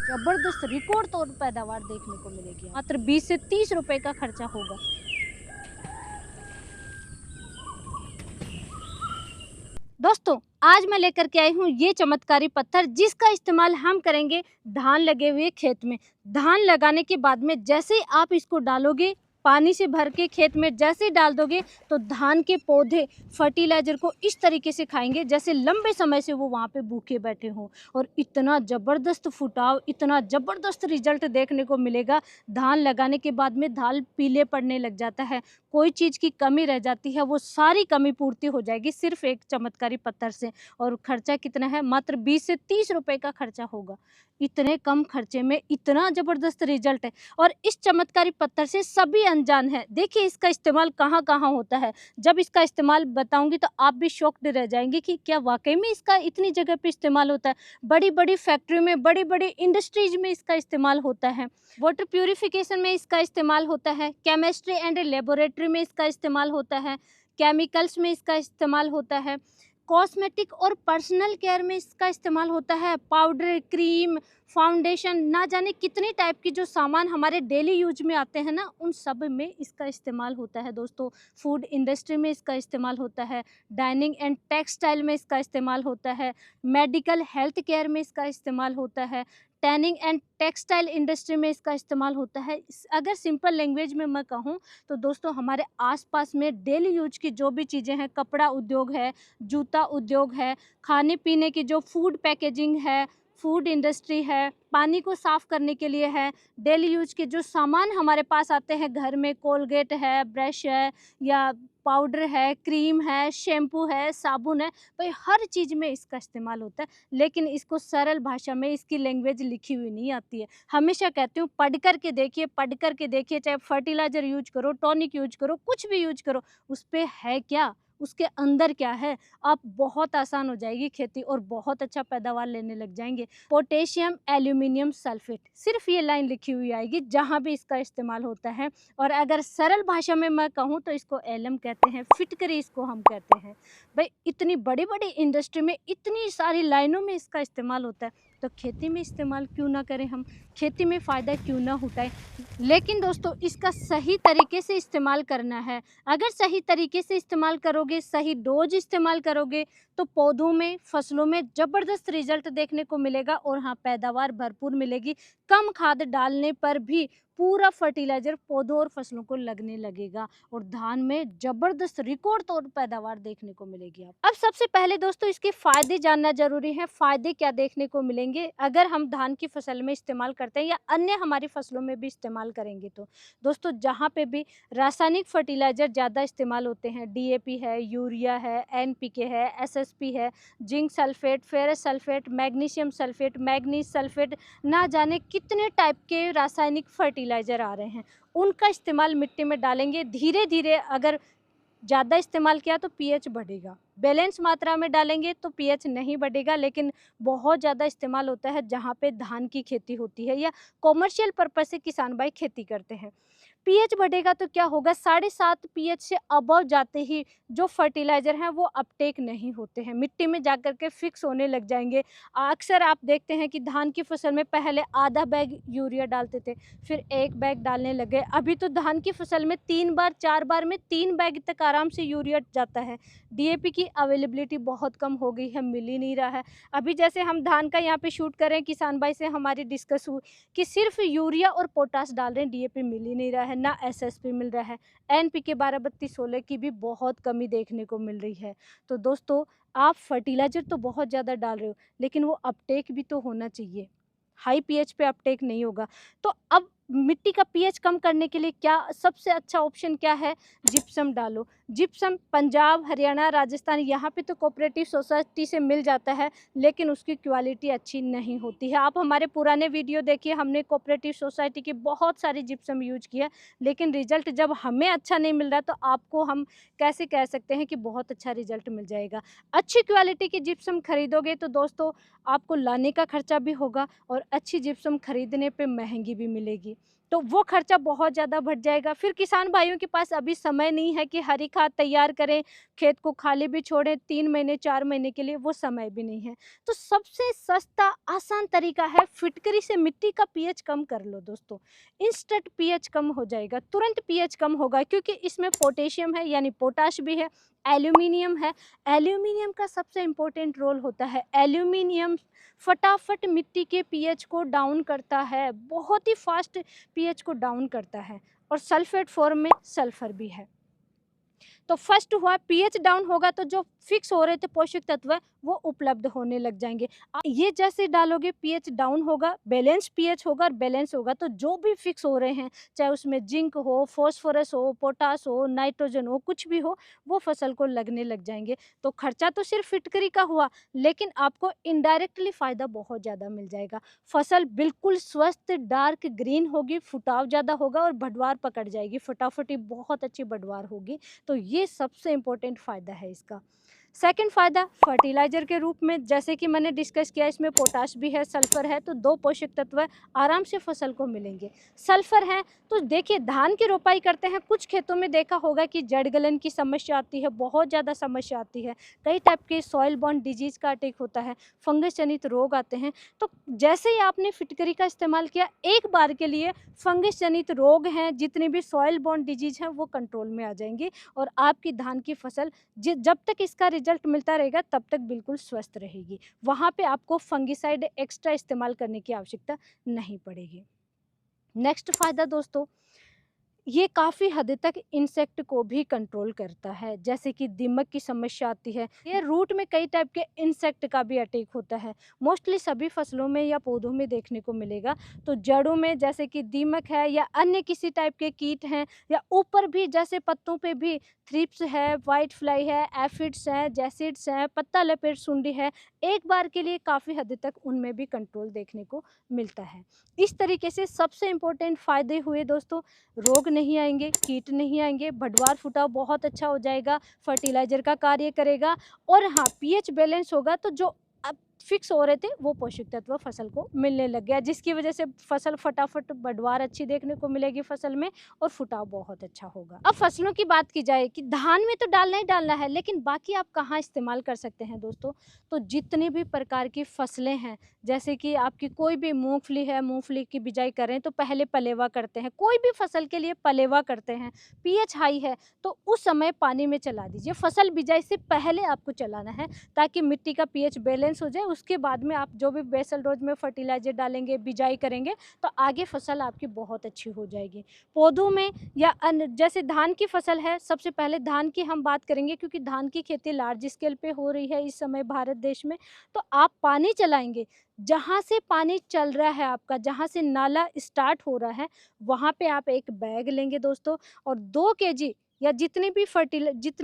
जबरदस्त रिकॉर्ड तौर पैदावार देखने को मिलेगी। मात्र 20 से 30 रुपए का खर्चा होगा। दोस्तों, आज मैं लेकर के आई हूँ ये चमत्कारी पत्थर, जिसका इस्तेमाल हम करेंगे धान लगे हुए खेत में। धान लगाने के बाद में जैसे ही आप इसको डालोगे, पानी से भर के खेत में जैसे ही डाल दोगे, तो धान के पौधे फर्टिलाइजर को इस तरीके से खाएंगे जैसे लंबे समय से वो वहाँ पे भूखे बैठे हों। और इतना ज़बरदस्त फुटाव, इतना ज़बरदस्त रिजल्ट देखने को मिलेगा। धान लगाने के बाद में धान पीले पड़ने लग जाता है, कोई चीज़ की कमी रह जाती है, वो सारी कमी पूर्ति हो जाएगी सिर्फ एक चमत्कारी पत्थर से। और खर्चा कितना है? मात्र 20 से 30 रुपए का खर्चा होगा। इतने कम खर्चे में इतना ज़बरदस्त रिजल्ट है, और इस चमत्कारी पत्थर से सभी अनजान हैं। देखिए इसका इस्तेमाल कहाँ-कहाँ होता है। जब इसका इस्तेमाल बताऊँगी तो आप भी शॉक्ड रह जाएँगे कि क्या वाक़ई में इसका इतनी जगह पे इस्तेमाल होता है। बड़ी-बड़ी फैक्ट्री में, बड़ी-बड़ी इंडस्ट्रीज़ में इसका इस्तेमाल होता है। वाटर प्यूरिफिकेशन में इसका इस्तेमाल होता है, केमिस्ट्री एंड लेबोरेटरी में इसका इस्तेमाल होता है, केमिकल्स में इसका इस्तेमाल होता है, कॉस्मेटिक और पर्सनल केयर में इसका इस्तेमाल होता है, पाउडर, क्रीम, फाउंडेशन, ना जाने कितने टाइप के जो सामान हमारे डेली यूज में आते हैं ना, उन सब में इसका इस्तेमाल होता है दोस्तों। फूड इंडस्ट्री में इसका इस्तेमाल होता है, डाइनिंग एंड टेक्सटाइल में इसका इस्तेमाल होता है, मेडिकल हेल्थ केयर में इसका इस्तेमाल होता है, टैनिंग एंड टेक्सटाइल इंडस्ट्री में इसका इस्तेमाल होता है। अगर सिंपल लैंग्वेज में मैं कहूँ तो दोस्तों, हमारे आसपास में डेली यूज की जो भी चीज़ें हैं, कपड़ा उद्योग है, जूता उद्योग है, खाने पीने की जो फूड पैकेजिंग है, फूड इंडस्ट्री है, पानी को साफ़ करने के लिए है, डेली यूज के जो सामान हमारे पास आते हैं घर में, कोलगेट है, ब्रश है, या पाउडर है, क्रीम है, शैम्पू है, साबुन है, भाई हर चीज़ में इसका इस्तेमाल होता है। लेकिन इसको सरल भाषा में इसकी लैंग्वेज लिखी हुई नहीं आती है। हमेशा कहती हूँ पढ़ कर के देखिए, पढ़ कर के देखिए, चाहे फर्टिलाइज़र यूज करो, टॉनिक यूज करो, कुछ भी यूज करो, उस पे है क्या? उसके अंदर क्या है? आप बहुत आसान हो जाएगी खेती और बहुत अच्छा पैदावार लेने लग जाएँगे। पोटेशियम एल्यूमीनियम सल्फेट, सिर्फ़ ये लाइन लिखी हुई आएगी जहाँ भी इसका इस्तेमाल होता है। और अगर सरल भाषा में मैं कहूँ तो इसको एलम कहते हैं, फिटकरी इसको हम कहते हैं। भई इतनी बड़ी-बड़ी इंडस्ट्री में, इतनी सारी लाइनों में इसका इस्तेमाल होता है, तो खेती में इस्तेमाल क्यों ना करें हम? खेती में फ़ायदा क्यों ना उठाएँ? लेकिन दोस्तों, इसका सही तरीके से इस्तेमाल करना है। अगर सही तरीके से इस्तेमाल करोगे, सही डोज़ इस्तेमाल करोगे, तो पौधों में, फसलों में ज़बरदस्त रिज़ल्ट देखने को मिलेगा। और हाँ, पैदावार भरपूर मिलेगी। कम खाद डालने पर भी पूरा फर्टिलाइज़र पौधों और फसलों को लगने लगेगा, और धान में ज़बरदस्त रिकॉर्ड तौर पैदावार देखने को मिलेगी आप। अब सबसे पहले दोस्तों, इसके फ़ायदे जानना ज़रूरी है। फ़ायदे क्या देखने को मिलेंगे अगर हम धान की फसल में इस्तेमाल करते हैं, या अन्य हमारी फसलों में भी इस्तेमाल करेंगे तो? दोस्तों, जहाँ पे भी रासायनिक फर्टिलाइज़र ज़्यादा इस्तेमाल होते हैं, डीएपी है, यूरिया है, एनपीके है, एसएसपी है, zinc sulphate, ferrous sulphate, magnesium sulphate, manganese sulphate, ना जाने कितने टाइप के रासायनिक फर्टिलाइज़र आ रहे हैं। उनका इस्तेमाल मिट्टी में डालेंगे, धीरे-धीरे अगर ज़्यादा इस्तेमाल किया तो पीएच बढ़ेगा। बैलेंस मात्रा में डालेंगे तो पीएच नहीं बढ़ेगा, लेकिन बहुत ज़्यादा इस्तेमाल होता है जहाँ पे धान की खेती होती है, या कॉमर्शियल पर्पज़ से किसान भाई खेती करते हैं। पीएच बढ़ेगा तो क्या होगा? 7.5 पीएच से अबव जाते ही जो फर्टिलाइज़र हैं वो अपटेक नहीं होते हैं, मिट्टी में जाकर के फिक्स होने लग जाएँगे। अक्सर आप देखते हैं कि धान की फसल में पहले आधा बैग यूरिया डालते थे, फिर 1 बैग डालने लगे। अभी तो धान की फसल में 3 बार, 4 बार में 3 बैग तक आराम से यूरिया जाता है। डीएपी की अवेलेबिलिटी बहुत कम हो गई है, मिल ही नहीं रहा है। अभी जैसे हम धान का यहाँ पे शूट कर रहे हैं, किसान भाई से हमारी डिस्कस हुई कि सिर्फ यूरिया और पोटाश डाल रहे हैं, डीएपी मिल ही नहीं रहा है, ना एसएसपी मिल रहा है। एनपीके 12-32-16 की भी बहुत कमी देखने को मिल रही है। तो दोस्तों, आप फर्टिलाइज़र तो बहुत ज़्यादा डाल रहे हो, लेकिन वो अपटेक भी तो होना चाहिए। हाई पीएच पे अपटेक नहीं होगा। तो अब मिट्टी का पीएच कम करने के लिए क्या सबसे अच्छा ऑप्शन क्या है? जिप्सम डालो। जिप्सम पंजाब, हरियाणा, राजस्थान, यहाँ पे तो कोऑपरेटिव सोसाइटी से मिल जाता है, लेकिन उसकी क्वालिटी अच्छी नहीं होती है। आप हमारे पुराने वीडियो देखिए, हमने कोऑपरेटिव सोसाइटी की बहुत सारी जिप्सम यूज़ की है, लेकिन रिज़ल्ट जब हमें अच्छा नहीं मिल रहा, तो आपको हम कैसे कह सकते हैं कि बहुत अच्छा रिज़ल्ट मिल जाएगा? अच्छी क्वालिटी की जिप्सम खरीदोगे तो दोस्तों, आपको लाने का खर्चा भी होगा, और अच्छी जिप्सम खरीदने पे महँगी भी मिलेगी। तो वो खर्चा बहुत ज़्यादा बढ़ जाएगा। फिर किसान भाइयों के पास अभी समय नहीं है कि हरी खाद तैयार करें, खेत को खाली भी छोड़ें 3 महीने 4 महीने के लिए, वो समय भी नहीं है। तो सबसे सस्ता आसान तरीका है, फिटकरी से मिट्टी का पीएच कम कर लो दोस्तों। इंस्टेंट पीएच कम हो जाएगा, तुरंत पीएच कम होगा, क्योंकि इसमें पोटेशियम है यानी पोटाश भी है, एल्यूमिनियम है। एल्यूमिनियम का सबसे इम्पोर्टेंट रोल होता है। एल्यूमिनियम फटाफट मिट्टी के पीएच को डाउन करता है, बहुत ही फास्ट पीएच को डाउन करता है। और सल्फेट फॉर्म में सल्फर भी है। तो फर्स्ट हुआ, पीएच डाउन होगा तो जो फिक्स हो रहे थे पोषक तत्व वो उपलब्ध होने लग जाएंगे। ये जैसे डालोगे पीएच डाउन होगा, बैलेंस पीएच होगा, और बैलेंस होगा तो जो भी फिक्स हो रहे हैं, चाहे उसमें जिंक हो, फास्फोरस हो, पोटास हो, नाइट्रोजन हो, कुछ भी हो, वो फसल को लगने लग जाएंगे। तो खर्चा तो सिर्फ फिटकरी का हुआ, लेकिन आपको इनडायरेक्टली फायदा बहुत ज़्यादा मिल जाएगा। फसल बिल्कुल स्वस्थ डार्क ग्रीन होगी, फुटाव ज़्यादा होगा और बढ़वार पकड़ जाएगी, फटाफटी बहुत अच्छी बढ़वार होगी। तो ये सबसे इम्पोर्टेंट फ़ायदा है इसका। सेकंड फ़ायदा फर्टिलाइज़र के रूप में, जैसे कि मैंने डिस्कस किया, इसमें पोटाश भी है, सल्फर है, तो 2 पोषक तत्व आराम से फसल को मिलेंगे। सल्फर है तो देखिए, धान की रोपाई करते हैं, कुछ खेतों में देखा होगा कि जड़ गलन की समस्या आती है, बहुत ज़्यादा समस्या आती है, कई टाइप के सॉइल बॉर्न डिजीज़ का अटैक होता है, फंगस जनित रोग आते हैं। तो जैसे ही आपने फिटकरी का इस्तेमाल किया, एक बार के लिए फंगस जनित रोग हैं, जितने भी सॉइल बॉर्न डिजीज़ हैं, वो कंट्रोल में आ जाएंगे, और आपकी धान की फसल जब तक इसका रिजल्ट मिलता रहेगा तब तक बिल्कुल स्वस्थ रहेगी। वहाँ पे आपको फंगिसाइड एक्स्ट्रा इस्तेमाल करने की आवश्यकता नहीं पड़ेगी। नेक्स्ट फ़ायदा दोस्तों, ये काफ़ी हद तक इंसेक्ट को भी कंट्रोल करता है, जैसे कि दीमक की समस्या आती है। ये रूट में कई टाइप के इंसेक्ट का भी अटैक होता है, मोस्टली सभी फसलों में या पौधों में देखने को मिलेगा। तो जड़ों में जैसे कि दीमक है या अन्य किसी टाइप के कीट हैं, या ऊपर भी जैसे पत्तों पे भी थ्रिप्स है, वाइट फ्लाई है, एफिड्स हैं, जैसिड्स हैं, पत्ता लपेट सुंडी है, एक बार के लिए काफ़ी हद तक उनमें भी कंट्रोल देखने को मिलता है। इस तरीके से सबसे इम्पोर्टेंट फ़ायदे हुए दोस्तों, रोग नहीं आएंगे, कीट नहीं आएंगे, बढ़वार फुटाव बहुत अच्छा हो जाएगा, फर्टिलाइज़र का कार्य करेगा, और हाँ, पीएच बैलेंस होगा, तो जो अब फिक्स हो रहे थे वो पोषक तत्व फसल को मिलने लग गया, जिसकी वजह से फसल फटाफट बढ़वार अच्छी देखने को मिलेगी फसल में, और फुटाव बहुत अच्छा होगा। अब फसलों की बात की जाए कि धान में तो डालना ही डालना है, लेकिन बाकी आप कहाँ इस्तेमाल कर सकते हैं दोस्तों? तो जितनी भी प्रकार की फसलें हैं, जैसे कि आपकी कोई भी मूंगफली है, मूंगफली की बिजाई कर रहे हैं तो पहले पलेवा करते हैं, कोई भी फसल के लिए पलेवा करते हैं। पीएच हाई है तो उस समय पानी में चला दीजिए, फसल बिजाई से पहले आपको चलाना है, ताकि मिट्टी का पीएच बैलेंस हो जाए। उसके बाद में आप जो भी बेसल डोज में फर्टिलाइजर डालेंगे, बिजाई करेंगे, तो आगे फसल आपकी बहुत अच्छी हो जाएगी। पौधों में या अन्य, जैसे धान की फसल है, सबसे पहले धान की हम बात करेंगे, क्योंकि धान की खेती लार्ज स्केल पे हो रही है इस समय भारत देश में। तो आप पानी चलाएंगे, जहाँ से पानी चल रहा है आपका, जहाँ से नाला स्टार्ट हो रहा है, वहाँ पे आप एक बैग लेंगे दोस्तों, और 2 केजी या जितनी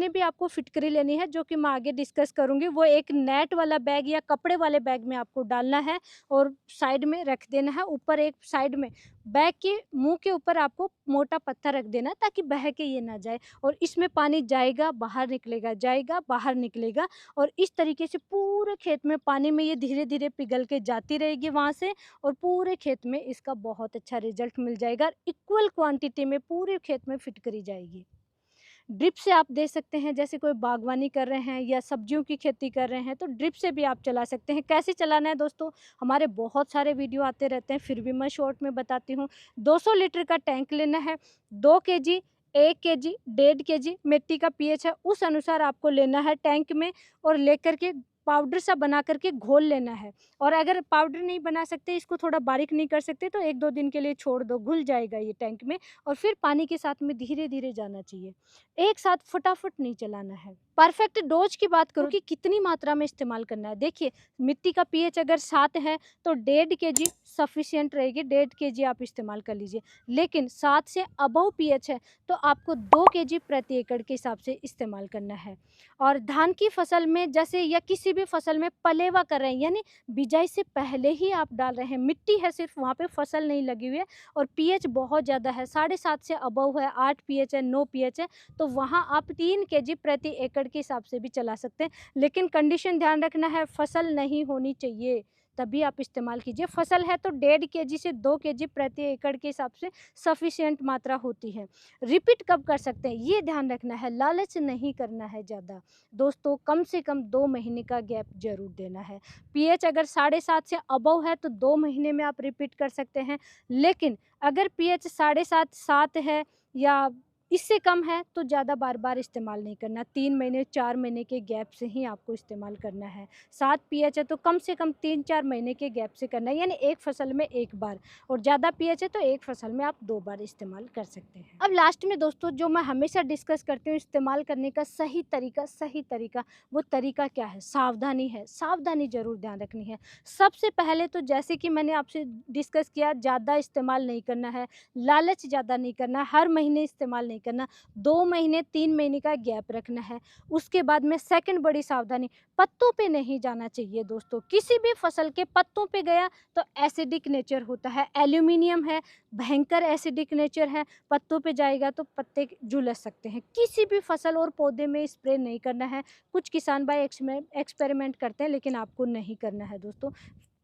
भी आपको फिटकरी लेनी है, जो कि मैं आगे डिस्कस करूँगी, वो एक नेट वाला बैग या कपड़े वाले बैग में आपको डालना है और साइड में रख देना है। ऊपर एक साइड में बैग के मुँह के ऊपर आपको मोटा पत्थर रख देना है, ताकि बह के ये ना जाए, और इसमें पानी जाएगा, बाहर निकलेगा, जाएगा, बाहर निकलेगा, और इस तरीके से पूरे खेत में पानी में ये धीरे-धीरे पिघल के जाती रहेगी वहाँ से, और पूरे खेत में इसका बहुत अच्छा रिज़ल्ट मिल जाएगा। इक्वल क्वांटिटी में पूरे खेत में फिटकरी जाएगी। ड्रिप से आप दे सकते हैं, जैसे कोई बागवानी कर रहे हैं या सब्जियों की खेती कर रहे हैं, तो ड्रिप से भी आप चला सकते हैं। कैसे चलाना है दोस्तों, हमारे बहुत सारे वीडियो आते रहते हैं, फिर भी मैं शॉर्ट में बताती हूँ। 200 लीटर का टैंक लेना है, 2 केजी, 1 केजी, 1.5 केजी मिट्टी का पीएच है, उस अनुसार आपको लेना है टैंक में, और लेकर के पाउडर सा बना करके घोल लेना है। और अगर पाउडर नहीं बना सकते, इसको थोड़ा बारीक नहीं कर सकते, तो 1-2 दिन के लिए छोड़ दो, घुल जाएगा ये टैंक में, और फिर पानी के साथ में धीरे-धीरे जाना चाहिए। एक साथ फटाफट नहीं चलाना है। परफेक्ट डोज की बात करूँ कि कितनी मात्रा में इस्तेमाल करना है, देखिए, मिट्टी का पीएच अगर 7 है तो 1.5 केजी सफिशिएंट रहेगी, 1.5 केजी आप इस्तेमाल कर लीजिए। लेकिन 7 से अबव पीएच है तो आपको 2 केजी प्रति एकड़ के हिसाब से इस्तेमाल करना है। और धान की फसल में जैसे, या किसी भी फसल में पलेवा कर रहे हैं, यानी बिजाई से पहले ही आप डाल रहे हैं, मिट्टी है सिर्फ, वहाँ पे फसल नहीं लगी हुई है, और पीएच बहुत ज़्यादा है, 7.5 से अबव है, 8 पीएच है, 9 पीएच है, तो वहाँ आप 3 केजी प्रति एकड़ के हिसाब से भी चला सकते हैं। लेकिन कंडीशन ध्यान रखना है, फसल नहीं होनी चाहिए, तभी आप इस्तेमाल कीजिए। फसल है तो 1.5 केजी से 2 केजी प्रति एकड़ के हिसाब से सफिशिएंट मात्रा होती है। रिपीट कब कर सकते हैं ये ध्यान रखना है, लालच नहीं करना है ज़्यादा। दोस्तों कम से कम 2 महीने का गैप ज़रूर देना है। पीएच अगर 7.5 से अबव है तो 2 महीने में आप रिपीट कर सकते हैं, लेकिन अगर पीएच 7.5 7 है या इससे कम है तो ज़्यादा बार-बार इस्तेमाल नहीं करना। 3 महीने 4 महीने के गैप से ही आपको इस्तेमाल करना है। 7 पीएच है तो कम से कम 3-4 महीने के गैप से करना है, यानी एक फसल में 1 बार, और ज़्यादा पीएच है तो एक फसल में आप 2 बार इस्तेमाल कर सकते हैं। अब लास्ट में दोस्तों जो मैं हमेशा डिस्कस करती हूँ इस्तेमाल करने का सही तरीका, वो तरीका क्या है? सावधानी है, सावधानी ज़रूर ध्यान रखनी है। सबसे पहले तो जैसे कि मैंने आपसे डिस्कस किया, ज़्यादा इस्तेमाल नहीं करना है, लालच ज़्यादा नहीं करना, हर महीने इस्तेमाल नहीं करना, 2 महीने 3 महीने का गैप रखना है। उसके बाद में सेकंड बड़ी सावधानी, पत्तों पे नहीं जाना चाहिए दोस्तों। किसी भी फसल के पत्तों पे गया तो एसिडिक नेचर होता है, एल्यूमिनियम है, भयंकर एसिडिक नेचर है, पत्तों पे जाएगा तो पत्ते झुलस सकते हैं। किसी भी फसल और पौधे में स्प्रे नहीं करना है। कुछ किसान भाई एक्सपेरिमेंट करते हैं, लेकिन आपको नहीं करना है दोस्तों,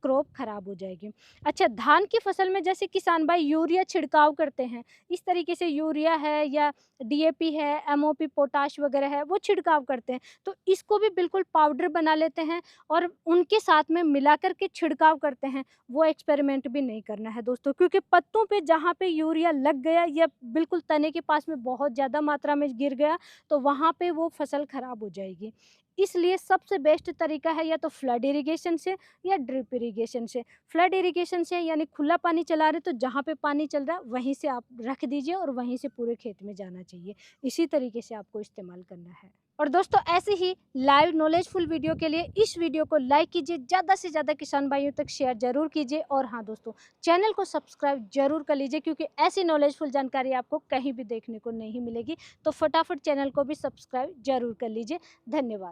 क्रॉप खराब हो जाएगी। अच्छा, धान की फसल में जैसे किसान भाई यूरिया छिड़काव करते हैं, इस तरीके से यूरिया है या डीएपी है, एमओपी पोटाश वगैरह है, वो छिड़काव करते हैं, तो इसको भी बिल्कुल पाउडर बना लेते हैं और उनके साथ में मिला कर के छिड़काव करते हैं। वो एक्सपेरिमेंट भी नहीं करना है दोस्तों, क्योंकि पत्तों पे जहाँ पे यूरिया लग गया या बिल्कुल तने के पास में बहुत ज़्यादा मात्रा में गिर गया तो वहाँ पे वो फसल खराब हो जाएगी। इसलिए सबसे बेस्ट तरीका है या तो फ्लड इरिगेशन से या ड्रिप इरिगेशन से। फ्लड इरिगेशन से यानी खुला पानी चला रहे तो जहाँ पे पानी चल रहा है वहीं से आप रख दीजिए और वहीं से पूरे खेत में जाना चाहिए। इसी तरीके से आपको इस्तेमाल करना है। और दोस्तों ऐसे ही लाइव नॉलेजफुल वीडियो के लिए इस वीडियो को लाइक कीजिए, ज़्यादा से ज़्यादा किसान भाइयों तक शेयर जरूर कीजिए, और हाँ दोस्तों चैनल को सब्सक्राइब जरूर कर लीजिए, क्योंकि ऐसी नॉलेजफुल जानकारी आपको कहीं भी देखने को नहीं मिलेगी। तो फटाफट चैनल को भी सब्सक्राइब जरूर कर लीजिए। धन्यवाद।